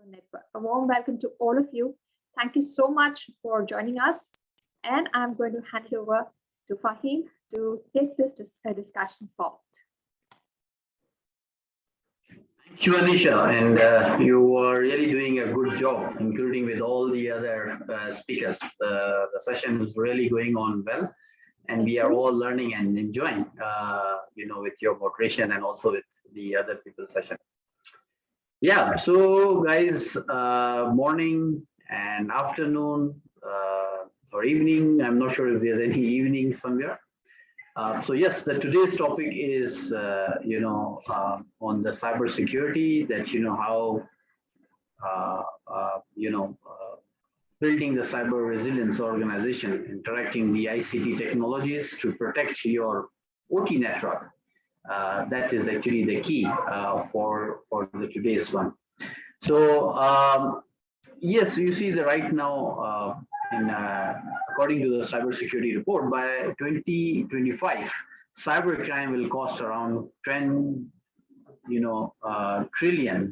Network. A warm welcome to all of you. Thank you so much for joining us. And I'm going to hand it over to Faheem to take this discussion forward. Thank you, Anisha, and you are really doing a good job, including with all the other speakers. The session is really going on well, and we are all learning and enjoying, with your moderation and also with the other people's session. Yeah, so guys, morning and afternoon or evening. I'm not sure if there's any evening somewhere. So yes, today's topic is, on the cybersecurity, that, how, building the cyber resilience organization, interacting the ICT technologies to protect your OT network. That is actually the key for today's one. So yes, you see that right now, according to the cybersecurity report, by 2025, cybercrime will cost around $10 trillion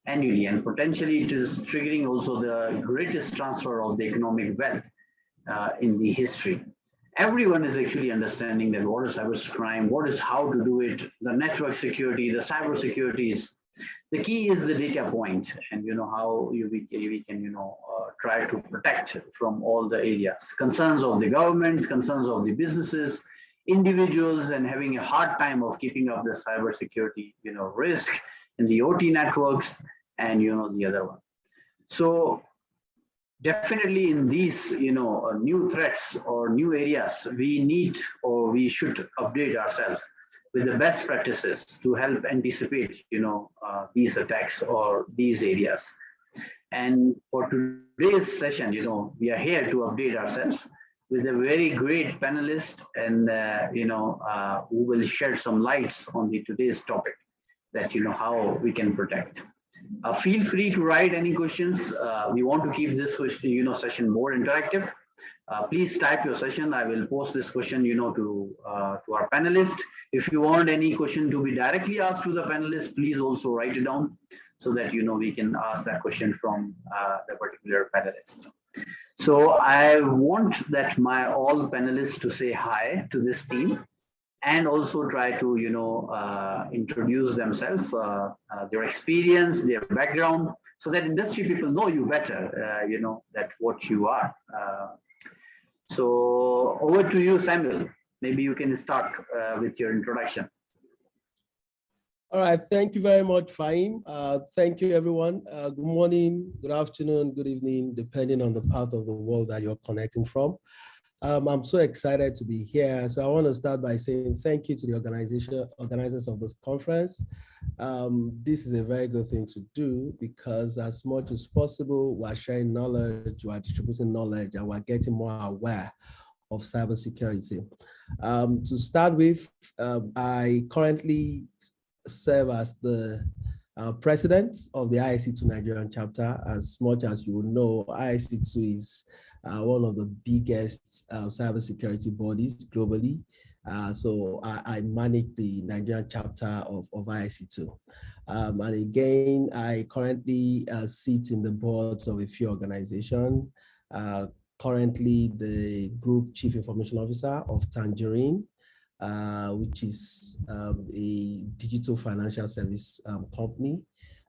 annually, and potentially it is triggering also the greatest transfer of the economic wealth in the history. Everyone is actually understanding that what is cybercrime, what is how to do it, the network security, the cyber security is. The key is the data point, and how we can try to protect from all the areas, concerns of the governments, concerns of the businesses, individuals, and having a hard time of keeping up the cyber security risk in the OT networks and the other one. So definitely in these new threats or new areas, we need or we should update ourselves with the best practices to help anticipate these attacks or these areas. And for today's session, we are here to update ourselves with a very great panelist, and who will shed some lights on today's topic, that how we can protect. Feel free to write any questions. We want to keep this session more interactive. Please type your session. I will post this question to our panelists. If you want any question to be directly asked to the panelists, please also write it down so that we can ask that question from the particular panelist. So I want that all panelists to say hi to this team, and also try to introduce themselves, their experience, their background, so that industry people know you better, that what you are. So over to you, Samuel. Maybe you can start with your introduction. All right, thank you very much, Faheem. Thank you, everyone. Good morning, good afternoon, good evening, depending on the part of the world that you're connecting from. I'm so excited to be here. So I want to start by saying thank you to the organizers of this conference. This is a very good thing to do, because as much as possible, we're sharing knowledge, we're distributing knowledge, and we're getting more aware of cybersecurity. To start with, I currently serve as the president of the IIC2 Nigerian chapter. As much as you know, IIC2 is one of the biggest cybersecurity bodies globally. So I manage the Nigerian chapter of IIC2. And again, I currently sit in the boards of a few organizations. Currently, the Group Chief Information Officer of Tangerine, which is a digital financial service company.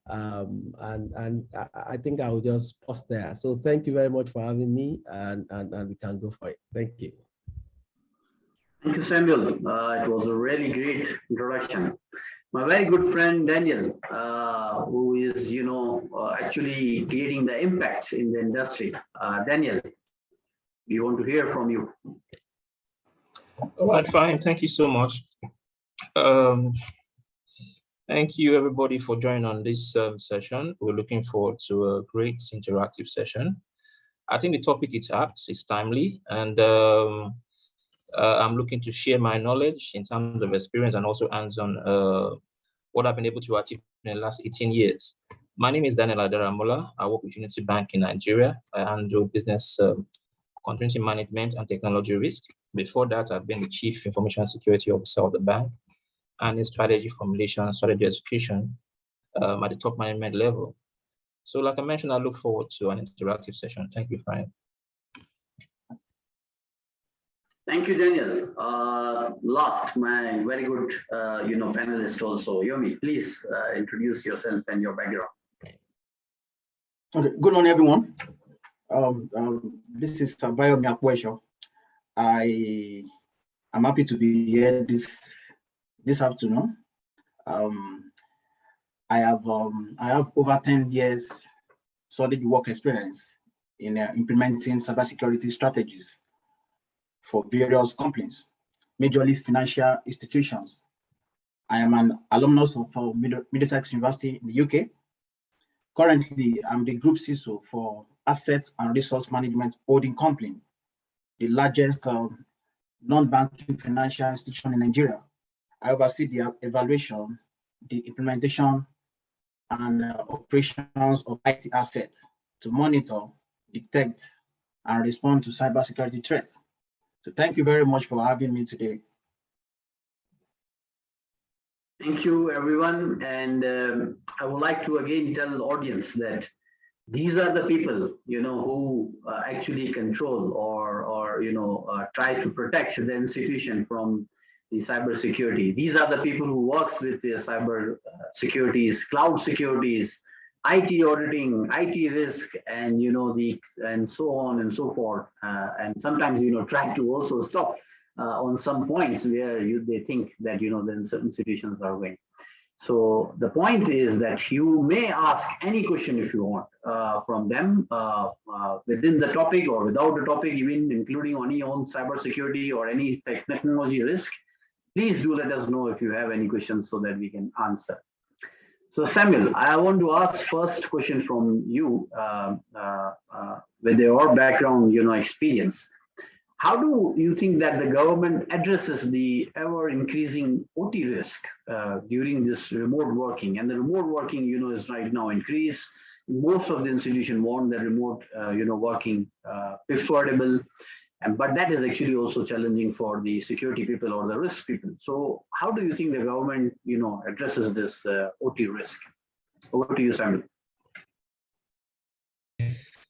And I think I will just pause there. So thank you very much for having me, and we can go for it. Thank you. Thank you, Samuel. It was a really great introduction. My very good friend Daniel, who is actually creating the impact in the industry. Daniel, we want to hear from you. All right, fine. Thank you so much. Thank you, everybody, for joining on this session. We're looking forward to a great interactive session. I think the topic is apt, it's timely, and I'm looking to share my knowledge in terms of experience and also hands-on what I've been able to achieve in the last 18 years. My name is Daniel Adaramola. I work with Unity Bank in Nigeria. I handle business continuity management and technology risk. Before that, I've been the Chief Information Security Officer of the bank and in strategy formulation and strategy execution at the top management level. So like I mentioned, I look forward to an interactive session. Thank you, Faheem. Thank you, Daniel. Last, my very good, panelist also, Yomi, please introduce yourself and your background. Okay, good morning, everyone. This is Abayomi Apoeso. I'm happy to be here this afternoon. I have over 10 years solid work experience in implementing cybersecurity strategies for various companies, majorly financial institutions. I am an alumnus of Middlesex University in the UK. Currently, I'm the group CISO for Assets and Resource Management Holding Company, the largest non-banking financial institution in Nigeria. I oversee the evaluation, the implementation, and operations of IT assets to monitor, detect, and respond to cybersecurity threats. So thank you very much for having me today. Thank you, everyone. And I would like to again tell the audience that these are the people, who actually control or try to protect the institution from the cybersecurity. These are the people who works with the cyber securities, cloud securities, IT auditing, IT risk, and and so on and so forth. And sometimes try to also stop on some points where they think that then certain institutions are going. So the point is that you may ask any question if you want from them within the topic or without the topic, even including any on cybersecurity or any technology risk. Please do let us know if you have any questions so that we can answer. So Samuel, I want to ask first question from you with your background, experience. How do you think that the government addresses the ever increasing OT risk during this remote working? And the remote working, is right now increased. Most of the institution want the remote, working preferable. But that is actually also challenging for the security people or the risk people. So how do you think the government, addresses this OT risk? Over to you, Samuel.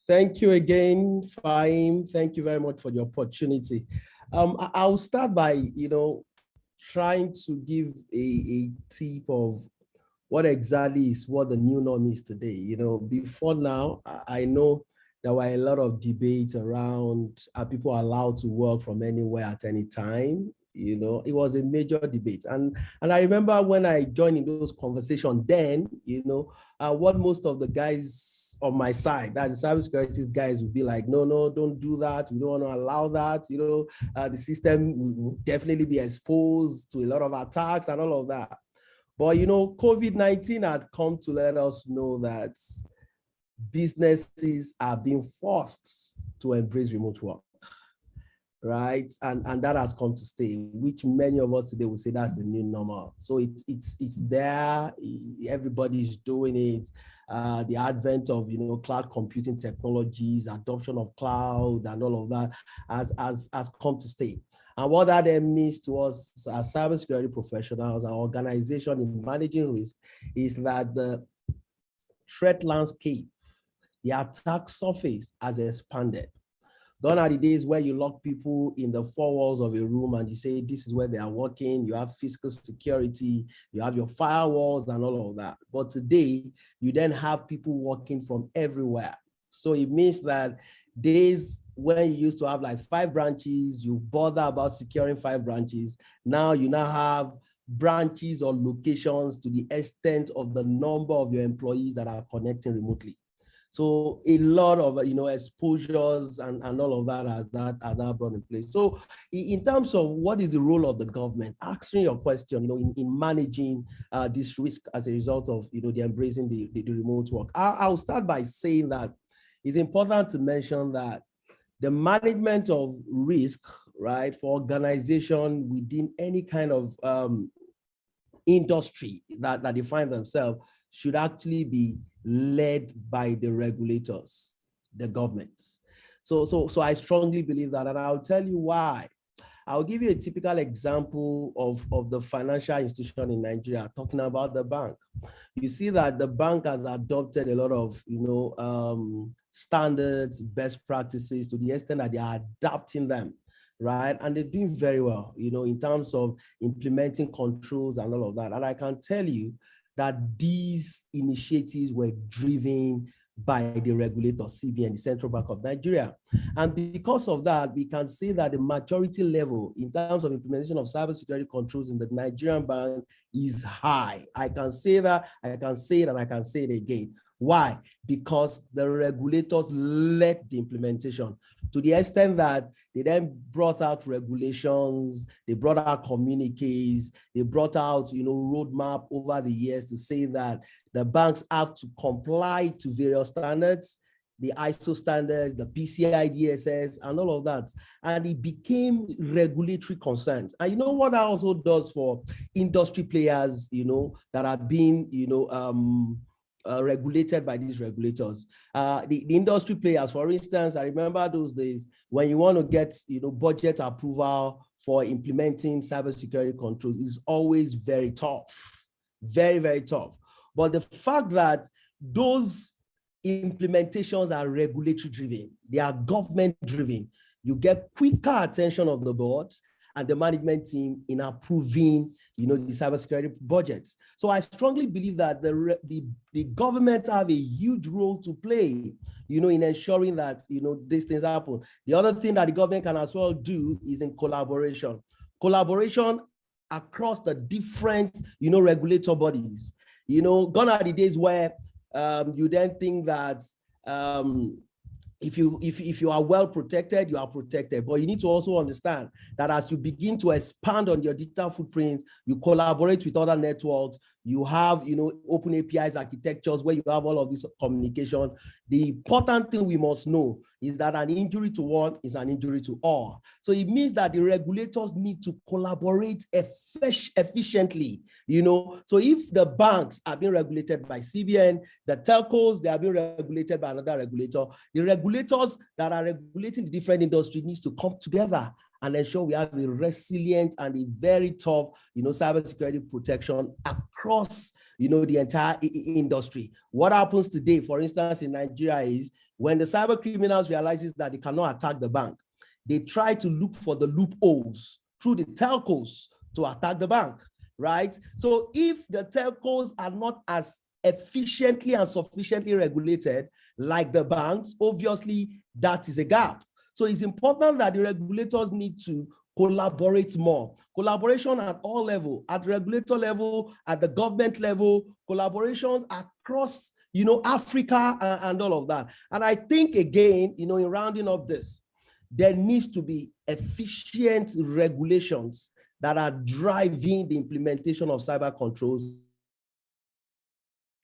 Thank you again, Faheem. Thank you very much for the opportunity. I'll start by, trying to give a tip of what exactly is what the new norm is today. Before now, I know there were a lot of debates around are people allowed to work from anywhere at any time. It was a major debate. And I remember when I joined in those conversations then, what most of the guys on my side, that the cybersecurity guys would be like, no, don't do that. We don't want to allow that. The system will definitely be exposed to a lot of attacks and all of that. But, COVID-19 had come to let us know that businesses are being forced to embrace remote work, right? And that has come to stay, which many of us today will say that's the new normal. So it's there, everybody's doing it. The advent of cloud computing technologies, adoption of cloud and all of that has come to stay. And what that then means to us as cybersecurity professionals, our organization in managing risk, is that the threat landscape, the attack surface has expanded. Gone are the days where you lock people in the four walls of a room and you say, this is where they are working. You have physical security, you have your firewalls and all of that. But today, you then have people working from everywhere. So it means that days when you used to have like 5 branches, you bother about securing 5 branches. Now you have branches or locations to the extent of the number of your employees that are connecting remotely. So a lot of exposures and all of that has that brought in place. So in terms of what is the role of the government, answering your question, in managing this risk as a result of the embracing the remote work, I'll start by saying that it's important to mention that the management of risk, right, for organization within any kind of industry that they find themselves should actually be led by the regulators, the governments. So I strongly believe that, and I'll tell you why. I'll give you a typical example of the financial institution in Nigeria, talking about the bank. You see that the bank has adopted a lot of, standards, best practices to the extent that they are adapting them, right? And they're doing very well, in terms of implementing controls and all of that. And I can tell you that these initiatives were driven by the regulator, CBN, the Central Bank of Nigeria. And because of that, we can say that the maturity level in terms of implementation of cybersecurity controls in the Nigerian bank is high. I can say that, I can say it, and I can say it again. Why? Because the regulators led the implementation to the extent that they then brought out regulations, they brought out communiques, they brought out, roadmap over the years to say that the banks have to comply to various standards, the ISO standards, the PCI DSS, and all of that. And it became regulatory concerns. And you know what that also does for industry players, that are being, regulated by these regulators. The industry players, for instance, I remember those days when you want to get, budget approval for implementing cybersecurity controls is always very tough, very, very tough. But the fact that those implementations are regulatory driven, they are government driven, you get quicker attention of the boards and the management team in approving, the cybersecurity budgets. So I strongly believe that the government have a huge role to play, in ensuring that, these things happen. The other thing that the government can as well do is in collaboration across the different, regulator bodies. Gone are the days where you then think that if you are well protected, you are protected. But you need to also understand that as you begin to expand on your digital footprint, you collaborate with other networks, you have, open APIs architectures where you have all of this communication. The important thing we must know is that an injury to one is an injury to all. So it means that the regulators need to collaborate efficiently, So if the banks are being regulated by CBN, the telcos, they are being regulated by another regulator, the regulators that are regulating the different industry needs to come together and ensure we have a resilient and a very tough, cybersecurity protection across, the entire industry. What happens today, for instance, in Nigeria is when the cyber criminals realizes that they cannot attack the bank, they try to look for the loopholes through the telcos to attack the bank, right? So if the telcos are not as efficiently and sufficiently regulated like the banks, obviously that is a gap. So it's important that the regulators need to collaborate more. Collaboration at all levels, at regulator level, at the government level, collaborations across, Africa and all of that. And I think, again, in rounding up this, there needs to be efficient regulations that are driving the implementation of cyber controls.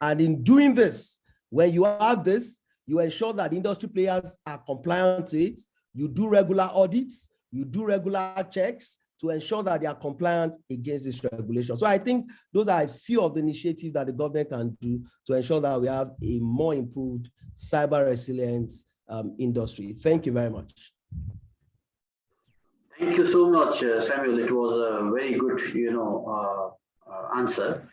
And in doing this, when you have this, you ensure that industry players are compliant to it. You do regular audits, you do regular checks to ensure that they are compliant against this regulation. So I think those are a few of the initiatives that the government can do to ensure that we have a more improved cyber resilient industry. Thank you very much. Thank you so much, Samuel. It was a very good, answer.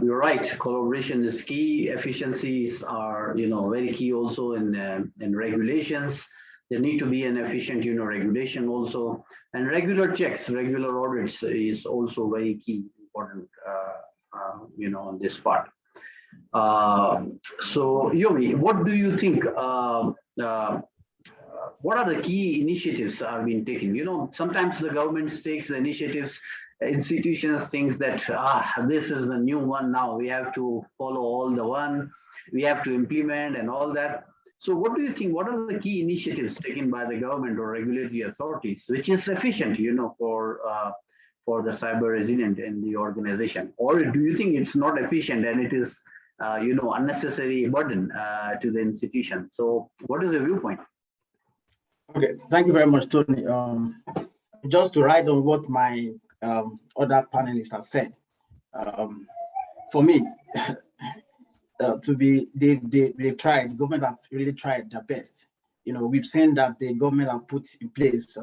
You're right. Collaboration is key. Efficiencies are, very key also in regulations. There need to be an efficient, regulation also, and regular checks, regular audits is also very key, important, on this part. So, Yomi, what do you think? What are the key initiatives are being taken? Sometimes the government takes the initiatives, institutions thinks that this is the new one now. We have to follow all the one, we have to implement and all that. So what do you think? What are the key initiatives taken by the government or regulatory authorities, which is sufficient, for the cyber resilient in the organization? Or do you think it's not efficient and it is, unnecessary burden to the institution? So what is your viewpoint? Okay, thank you very much, Tony. Just to write on what my other panelists have said, for me, they've tried, the government have really tried their best. We've seen that the government have put in place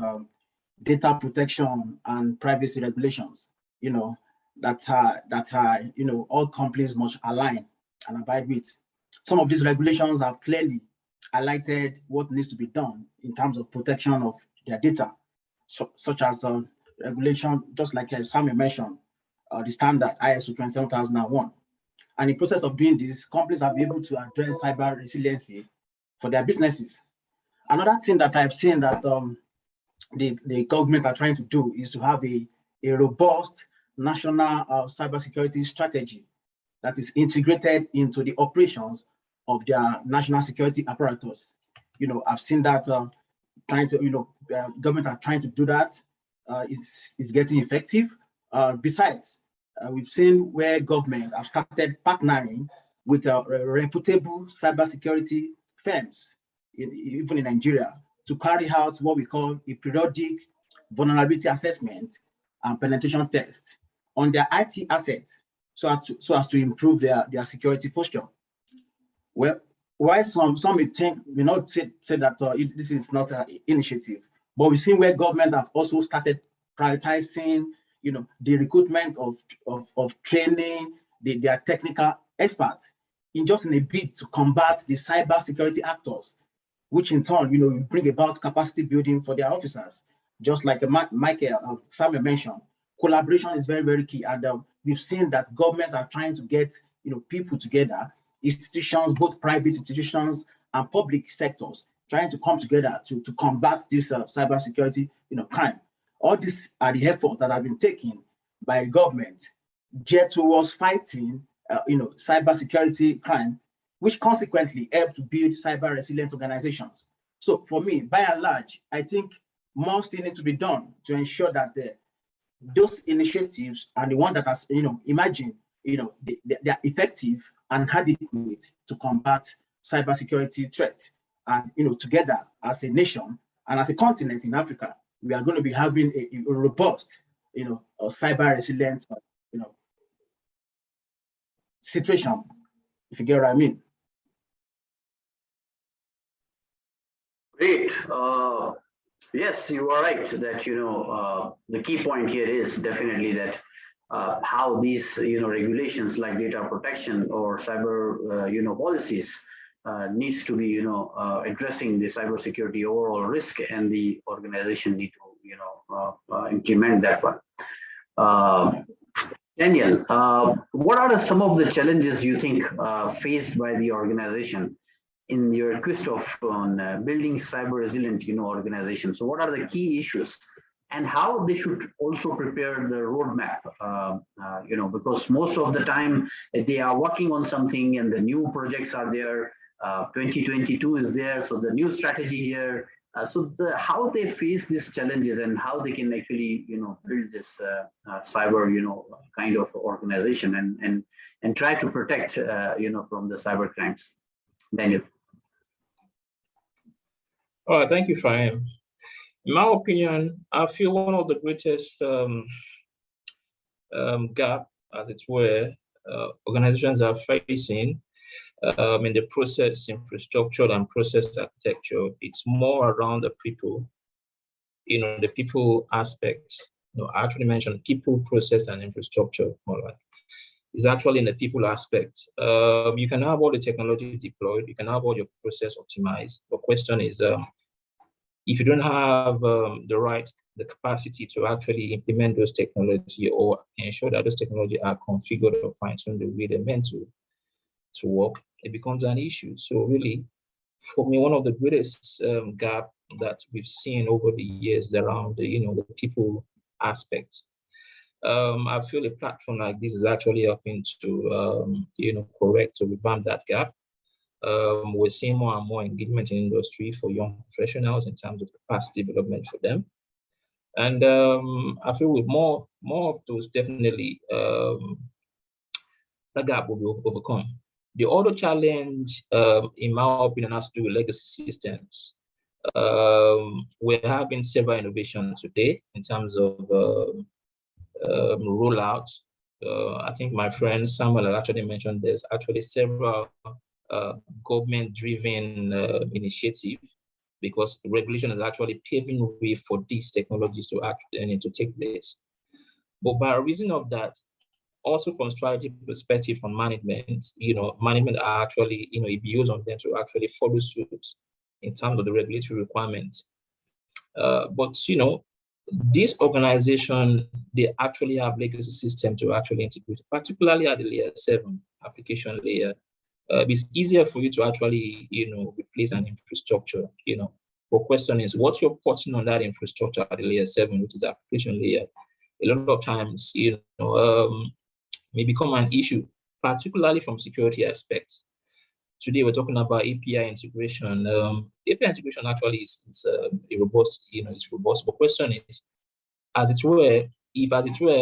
data protection and privacy regulations, that are all companies must align and abide with. Some of these regulations have clearly highlighted what needs to be done in terms of protection of their data, such as regulation, just like Samuel mentioned, the standard ISO 27001. And in the process of doing this, companies have been able to address cyber resiliency for their businesses. Another thing that I've seen that the government are trying to do is to have a robust national cybersecurity strategy that is integrated into the operations of their national security apparatus. I've seen that government are trying to do that. It's getting effective. Besides, we've seen where government have started partnering with reputable cybersecurity firms, even in Nigeria, to carry out what we call a periodic vulnerability assessment and penetration test on their IT assets, so as to improve their security posture. Well, while some may not say that this is not an initiative, but we've seen where government have also started prioritizing, the recruitment of training their technical experts in a bid to combat the cyber security actors, which in turn, bring about capacity building for their officers. Just like Samuel mentioned, collaboration is very, very key. And we've seen that governments are trying to get, people together, institutions, both private institutions and public sectors, trying to come together to combat this cybersecurity, crime. All these are the efforts that have been taken by the government geared towards fighting, cybersecurity crime, which consequently help to build cyber resilient organizations. So for me, by and large, I think more still needs to be done to ensure that those initiatives and the one that has, imagine, they are effective and adequate to combat cybersecurity threat. And, together as a nation and as a continent in Africa, we are going to be having a robust, a cyber resilient, situation, if you get what I mean. Great. Yes, you are right that, the key point here is definitely that how these, regulations like data protection or cyber, policies needs to be, addressing the cybersecurity overall risk, and the organization need to, implement that one. Daniel, what are some of the challenges you think faced by the organization in your quest on building cyber resilient, organizations? So what are the key issues, and how they should also prepare the roadmap? Because most of the time they are working on something and the new projects are there. 2022 is there, so the new strategy here. How they face these challenges and how they can actually, build this cyber, kind of organization and try to protect, from the cyber crimes. Daniel. All right, thank you, Faheem. In my opinion, I feel one of the greatest gap, as it were, organizations are facing in the process infrastructure and process architecture. It's more around the people, the people aspect. I actually mentioned people, process, and infrastructure, more like. It's actually in the people aspect. You can have all the technology deployed, you can have all your process optimized. The question is, if you don't have the capacity to actually implement those technology or ensure that those technology are configured or fine-tuned the way they're meant to work, it becomes an issue. So really, for me, one of the greatest gap that we've seen over the years is around the people aspects. I feel a platform like this is actually helping to correct or revamp that gap. We're seeing more and more engagement in industry for young professionals in terms of capacity development for them. And I feel with more of those, definitely that gap will be overcome. The other challenge, in my opinion, has to do with legacy systems. We're having several innovations today in terms of rollout. I think my friend Samuel actually mentioned there's actually several government-driven initiatives because regulation is actually paving the way for these technologies to actually to take place. But by reason of that, also from strategy perspective from management, management are actually, it behoves on them to actually follow suit in terms of the regulatory requirements. But this organization, they actually have legacy system to actually integrate, particularly at the layer 7 application layer. It's easier for you to actually, replace an infrastructure, But question is, what you're putting on that infrastructure at the layer 7, which is the application layer, a lot of times, may become an issue, particularly from security aspects. Today, we're talking about API integration. API integration actually is a robust, it's robust. But question is, as it were,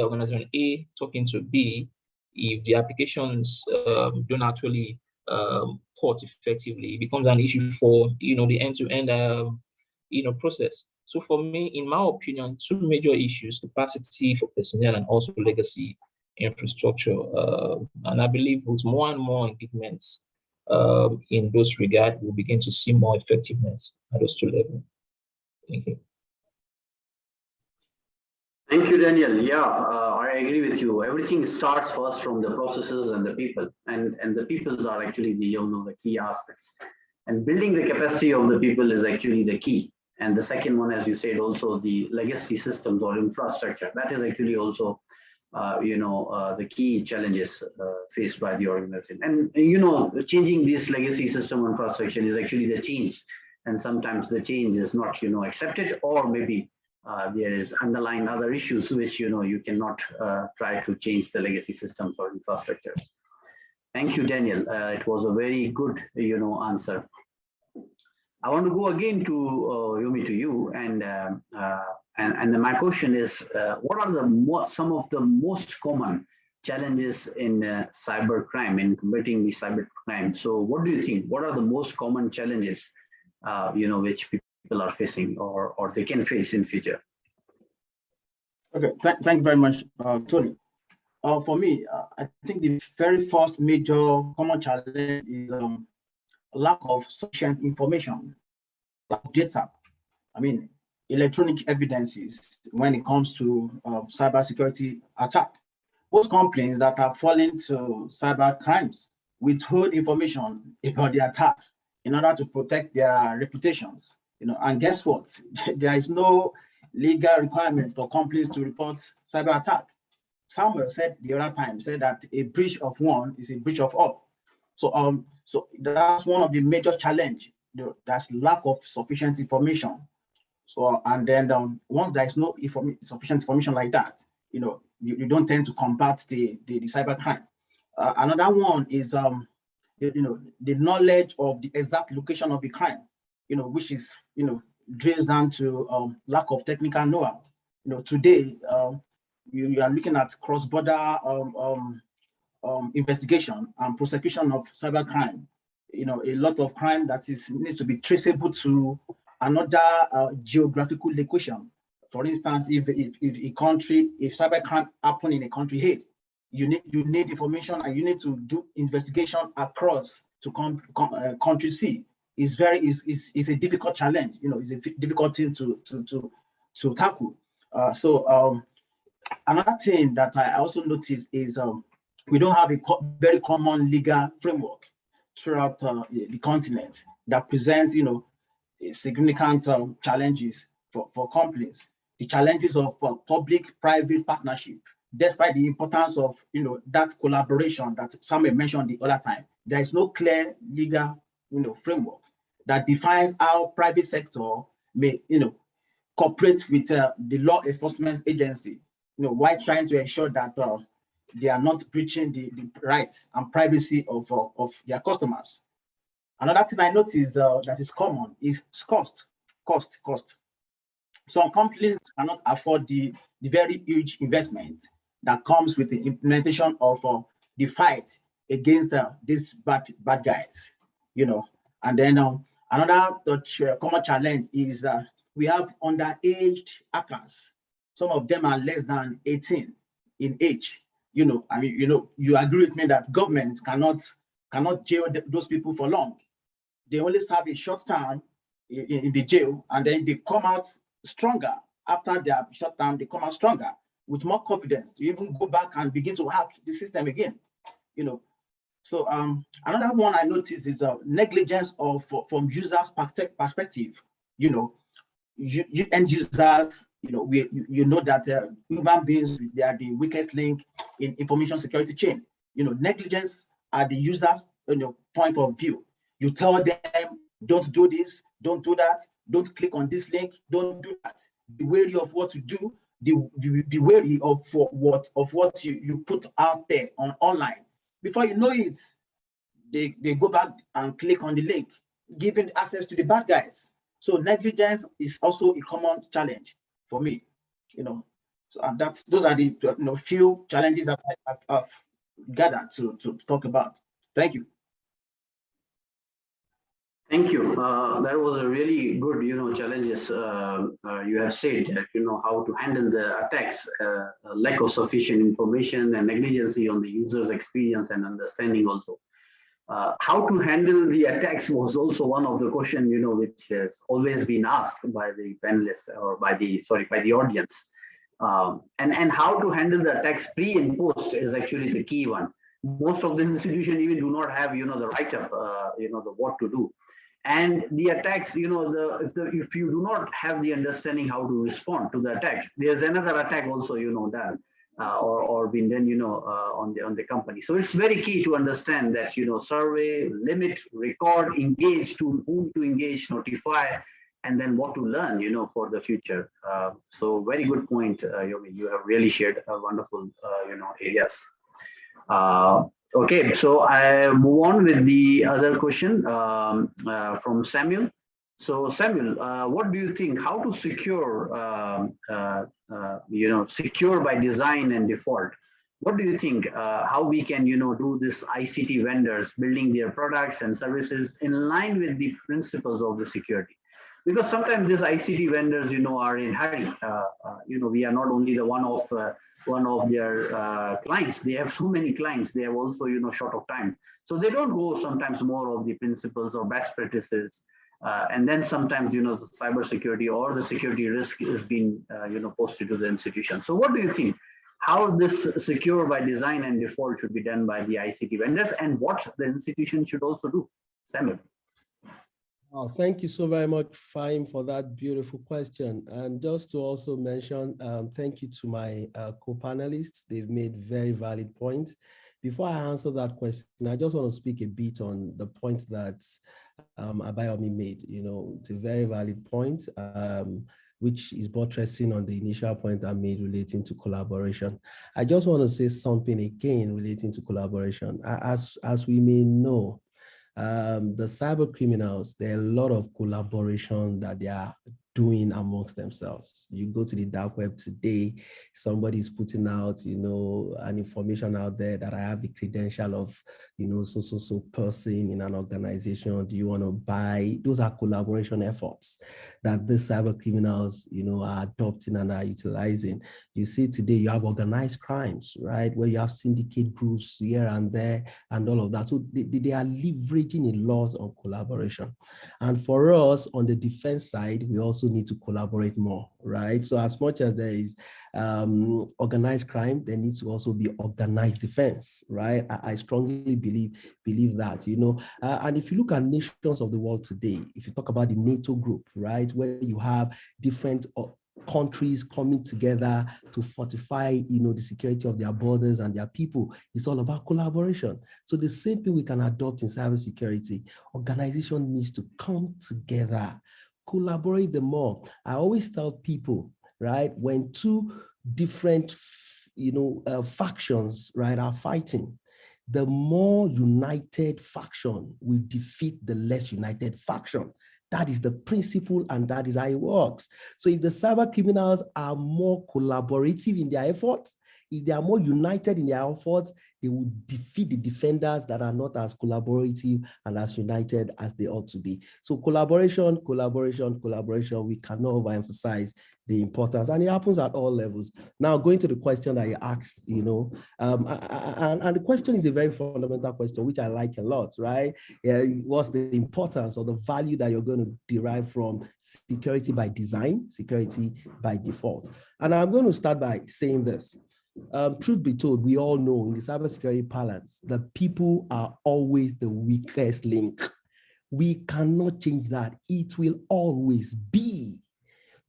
organization A talking to B, if the applications don't actually port effectively, it becomes an issue for the end-to-end process. So for me, in my opinion, two major issues: capacity for personnel and also legacy infrastructure. And I believe with more and more engagements in those regards, we'll begin to see more effectiveness at those two levels. Thank you. Thank you, Daniel. Yeah, I agree with you. Everything starts first from the processes and the people, and the peoples are actually the key aspects. And building the capacity of the people is actually the key. And the second one, as you said, also the legacy systems or infrastructure. That is actually also the key challenges faced by the organization. And changing this legacy system infrastructure is actually the change. And sometimes the change is not accepted, or maybe there is underlying other issues which you cannot try to change the legacy systems or infrastructure. Thank you, Daniel. It was a very good answer. I want to go again to Yomi, to you, and then my question is, what are some of the most common challenges in cyber crime, in combating the cyber crime? So what do you think? What are the most common challenges which people are facing or they can face in future? Okay, thank you very much, Tony. For me, I think the very first major common challenge is lack of sufficient information, like data. I mean, electronic evidences when it comes to cybersecurity attack. Most companies that are falling to cyber crimes withhold information about the attacks in order to protect their reputations. And guess what? There is no legal requirement for companies to report cyber attack. Samuel said the other time, said that a breach of one is a breach of all. So that's one of the major challenge. That's lack of sufficient information. So and then once there is no sufficient information like that, you don't tend to combat the cyber crime. Another one is the knowledge of the exact location of the crime, which is drills down to lack of technical know-how. Today you are looking at cross-border investigation and prosecution of cyber crime. A lot of crime that needs to be traceable to another geographical location. For instance, if cyber crime happen in a country A, you need information and you need to do investigation across to country C. It's a difficult challenge. It's a difficult thing to tackle. So another thing that I also noticed is we don't have a very common legal framework throughout the continent that presents significant challenges for companies. The challenges of public-private partnership, despite the importance of that collaboration that Samuel mentioned the other time, there is no clear legal framework that defines how private sector may cooperate with the law enforcement agency, while trying to ensure that they are not breaching the rights and privacy of their customers. Another thing I noticed that is common is cost. Some companies cannot afford the very huge investment that comes with the implementation of the fight against these bad guys, And then another common challenge is that we have underage hackers. Some of them are less than 18 in age. You agree with me that government cannot jail those people for long. They only serve a short time, in the jail, and then they come out stronger. After their short time, they come out stronger with more confidence to even go back and begin to hack the system again. So another one I noticed is negligence from users' perspective. End users, you know that human beings, they are the weakest link in information security chain. Negligence at the user's point of view. You tell them, don't do this, don't do that, don't click on this link, don't do that. Be wary of what you do. Be wary of what you put out there online. Before you know it, they go back and click on the link, giving access to the bad guys. So negligence is also a common challenge for me. So those are the few challenges that I've gathered to talk about. Thank you. Thank you. That was a really good, challenges you have said, how to handle the attacks, lack of sufficient information and negligence on the user's experience and understanding also. How to handle the attacks was also one of the questions, which has always been asked by the panelists or by the audience. And how to handle the attacks pre and post is actually the key one. Most of the institutions even do not have, the write-up, the what to do. And the attacks, if you do not have the understanding how to respond to the attack, there's another attack also, done or been done, on the company. So it's very key to understand that, survey, limit, record, engage, to whom to engage, notify, and then what to learn, for the future. So very good point, Yomi. You have really shared wonderful, areas. Okay, so I move on with the other question from Samuel. So Samuel, what do you think? How to secure, secure by design and default? What do you think? How we can, do this ICT vendors building their products and services in line with the principles of the security? Because sometimes these ICT vendors, are in hurry. We are not only the one of their clients. They have so many clients. They have also, short of time. So they don't go sometimes more of the principles or best practices. And then sometimes, the cybersecurity or the security risk is being, posted to the institution. So what do you think? How this secure by design and default should be done by the ICT vendors, and what the institution should also do? Samuel. Oh, thank you so very much, Faheem, for that beautiful question. And just to also mention, thank you to my co-panelists. They've made very valid points. Before I answer that question, I just want to speak a bit on the point that Abayomi made. It's a very valid point, which is buttressing on the initial point I made relating to collaboration. I just want to say something again relating to collaboration. As we may know, the cyber criminals, there are a lot of collaboration that they are doing amongst themselves. You go to the dark web today, somebody's putting out, an information out there that I have the credential of, so person in an organization. Do you want to buy? Those are collaboration efforts that the cyber criminals, are adopting and are utilizing. You see today you have organized crimes, right? Where you have syndicate groups here and there and all of that. So they are leveraging a lot on collaboration. And for us on the defense side, we also need to collaborate more, right? So as much as there is organized crime, there needs to also be organized defense, right? I strongly believe that, and if you look at nations of the world today, if you talk about the NATO group, right, where you have different countries coming together to fortify, the security of their borders and their people, it's all about collaboration. So the same thing we can adopt in cybersecurity. Organization needs to come together, collaborate them more. I always tell people, right, when two different, factions, right, are fighting, the more united faction will defeat the less united faction. That is the principle, and that is how it works. So if the cyber criminals are more collaborative in their efforts, if they are more united in their efforts, they will defeat the defenders that are not as collaborative and as united as they ought to be. So collaboration, collaboration, collaboration, we cannot overemphasize the importance, and it happens at all levels. Now, going to the question that you asked, and the question is a very fundamental question, which I like a lot, right? What's the importance or the value that you're going to derive from security by design, security by default? And I'm going to start by saying this. Truth be told, we all know in the cybersecurity parlance that people are always the weakest link. We cannot change that. It will always be.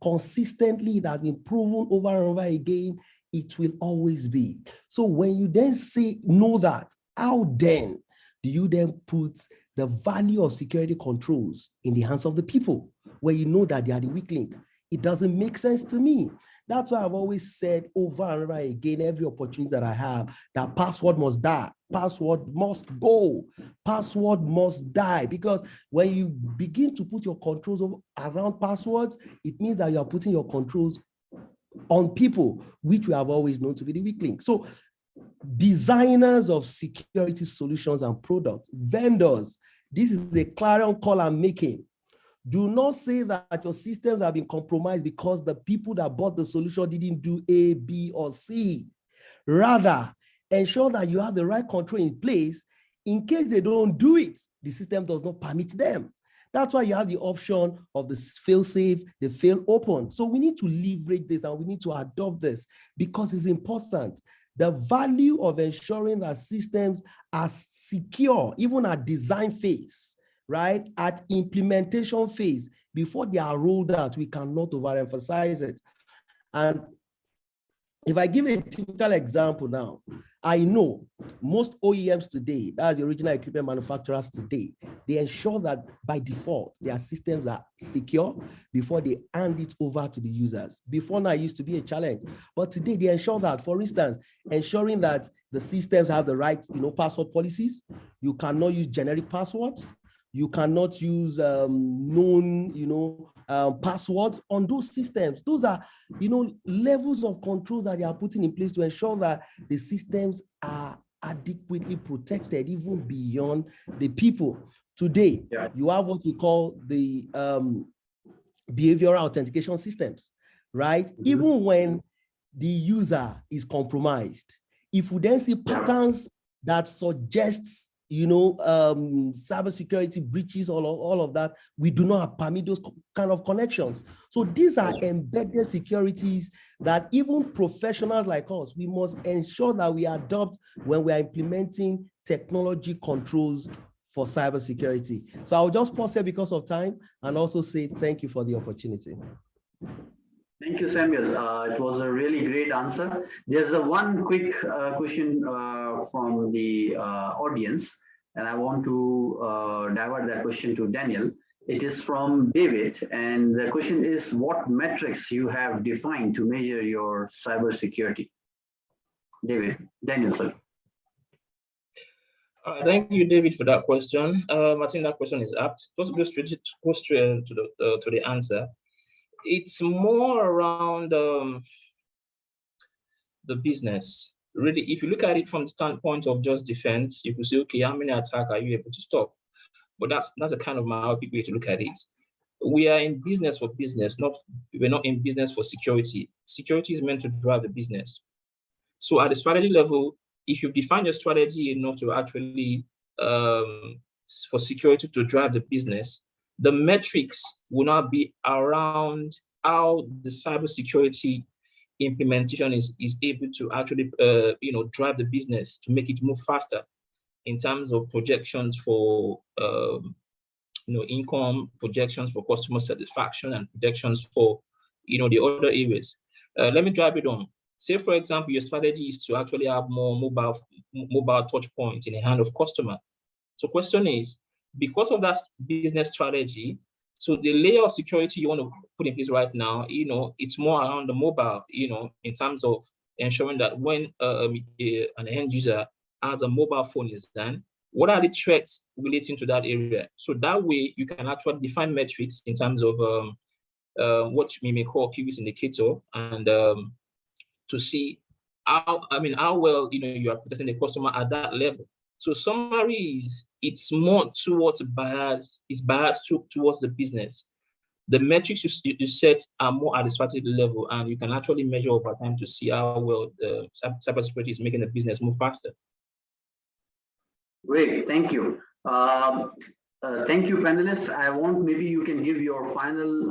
Consistently, it has been proven over and over again, it will always be. So when you then know that, how then do you then put the value of security controls in the hands of the people where you know that they are the weak link? It doesn't make sense to me. That's why I've always said over and over again, every opportunity that I have, that password must die, password must go, password must die. Because when you begin to put your controls around passwords, it means that you are putting your controls on people, which we have always known to be the weak link. So designers of security solutions and products, vendors, this is a clarion call I'm making. Do not say that your systems have been compromised because the people that bought the solution didn't do A, B, or C. Rather, ensure that you have the right control in place in case they don't do it. The system does not permit them. That's why you have the option of the fail safe, the fail open. So we need to leverage this and we need to adopt this because it's important. The value of ensuring that systems are secure, even at design phase, right? At implementation phase, before they are rolled out, we cannot overemphasize it. And if I give a typical example now, I know most OEMs today, that's the original equipment manufacturers today, they ensure that by default, their systems are secure before they hand it over to the users. Before now, it used to be a challenge, but today they ensure that, for instance, ensuring that the systems have the right, password policies. You cannot use generic passwords. You cannot use known, passwords on those systems. Those are, levels of control that they are putting in place to ensure that the systems are adequately protected, even beyond the people. Today, you have what we call the behavioral authentication systems, right? Mm-hmm. Even when the user is compromised, if we then see patterns that suggests cybersecurity breaches, all of that, we do not permit those kind of connections. So these are embedded securities that even professionals like us, we must ensure that we adopt when we are implementing technology controls for cybersecurity. So I'll just pause here because of time and also say thank you for the opportunity. Thank you, Samuel. It was a really great answer. There's one quick question from the audience, and I want to divert that question to Daniel. It is from David, and the question is, what metrics you have defined to measure your cybersecurity? Daniel, sorry. Thank you, David, for that question. I think that question is apt. Just go straight to the answer. It's more around the business. Really, if you look at it from the standpoint of just defense, you could say, okay, how many attacks are you able to stop? But that's a kind of myopic way to look at it. We are in business for business, we're not in business for security. Security is meant to drive the business. So at the strategy level, if you've defined your strategy enough to actually for security to drive the business, the metrics will not be around how the cybersecurity implementation is able to actually drive the business to make it move faster in terms of projections for income, projections for customer satisfaction, and projections for the other areas. Let me drive it on. Say, for example, your strategy is to actually have more mobile touch points in the hand of customer. So question is, because of that business strategy, so the layer of security you want to put in place right now, it's more around the mobile, in terms of ensuring that when an end user has a mobile phone is done, what are the threats relating to that area? So that way you can actually define metrics in terms of what we may call key risk indicator, and to see how well you are protecting the customer at that level. So summary is it's more towards bias, towards the business. The metrics you set are more at the strategic level, and you can actually measure over time to see how well the cybersecurity is making the business move faster. Great, thank you. Thank you, panelists. I want, maybe you can give your final,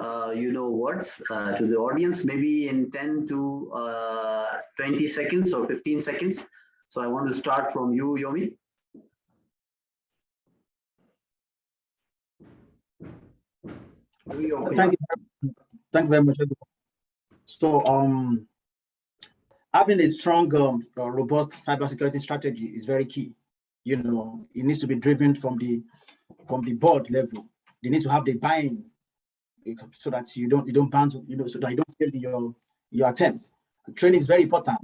words to the audience, maybe in 10 to 20 seconds or 15 seconds. So I want to start from you, Yomi. Thank you very much. So, having a strong, robust cybersecurity strategy is very key. It needs to be driven from the board level. They need to have the buy-in, so that you don't bounce, so that you don't fail in your attempt. Training is very important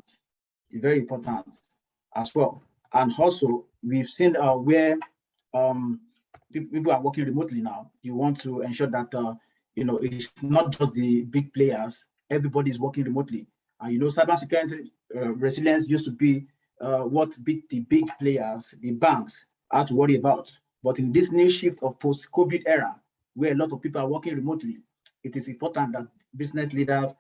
as well. And also, we've seen where people are working remotely now. You want to ensure that it's not just the big players. Everybody is working remotely. And cybersecurity resilience used to be what the big players, the banks, are to worry about. But in this new shift of post-COVID era, where a lot of people are working remotely, it is important that business leaders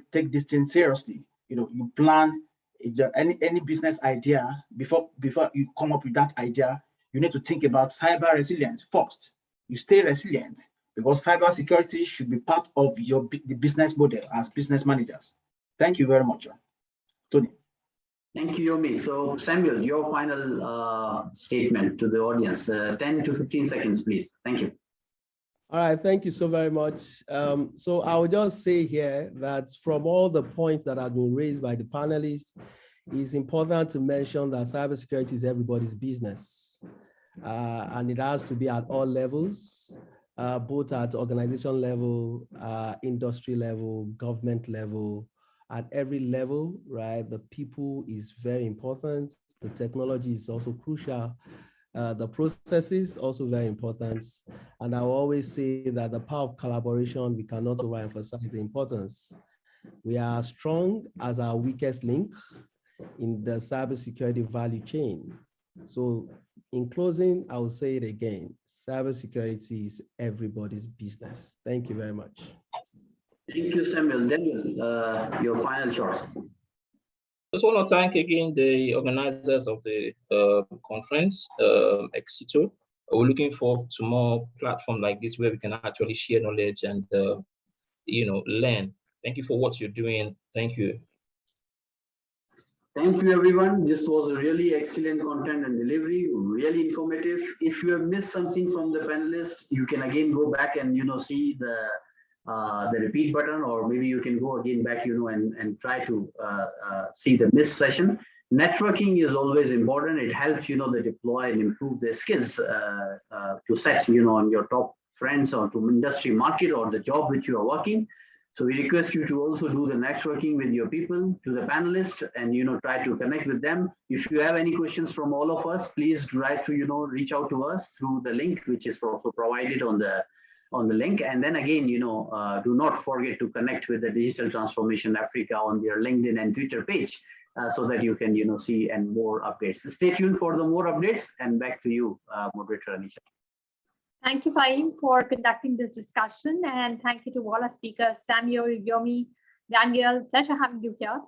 take this thing seriously. You plan. If there any business idea, before you come up with that idea, you need to think about cyber resilience first. You stay resilient, because cyber security should be part of the business model as business managers. Thank you very much, Tony. Thank you, Yomi. So Samuel, your final statement to the audience, 10 to 15 seconds, please. Thank you. All right, thank you so very much. So I will just say here that from all the points that have been raised by the panelists, it's important to mention that cybersecurity is everybody's business. And it has to be at all levels, both at organization level, industry level, government level, at every level, right? The people is very important. The technology is also crucial. The processes also very important. And I will always say that the power of collaboration, we cannot overemphasize the importance. We are strong as our weakest link in the cybersecurity value chain. So in closing, I will say it again, cybersecurity is everybody's business. Thank you very much. Thank you, Samuel. Daniel, your final thoughts. Just want to thank again the organizers of the conference, 𝐁𝐮𝐢𝐥𝐝. We're looking forward to more platforms like this where we can actually share knowledge and learn. Thank you for what you're doing. Thank you. Thank you, everyone. This was a really excellent content and delivery, really informative. If you have missed something from the panelists, you can again go back and see the repeat button, or maybe you can go again back and try to see the missed session. Networking is always important. It helps they deploy and improve their skills to set on your top friends or to industry market or the job which you are working. So we request you to also do the networking with your people, to the panelists, and try to connect with them. If you have any questions from all of us, please try to reach out to us through the link which is also provided on the link. And then again, do not forget to connect with the Digital Transformation Africa on their LinkedIn and Twitter page, so that you can see and more updates. Stay tuned for the more updates, and back to you, moderator Anisha. Thank you, Faheem, for conducting this discussion, and thank you to all our speakers, Samuel, Yomi, Daniel. Pleasure having you here.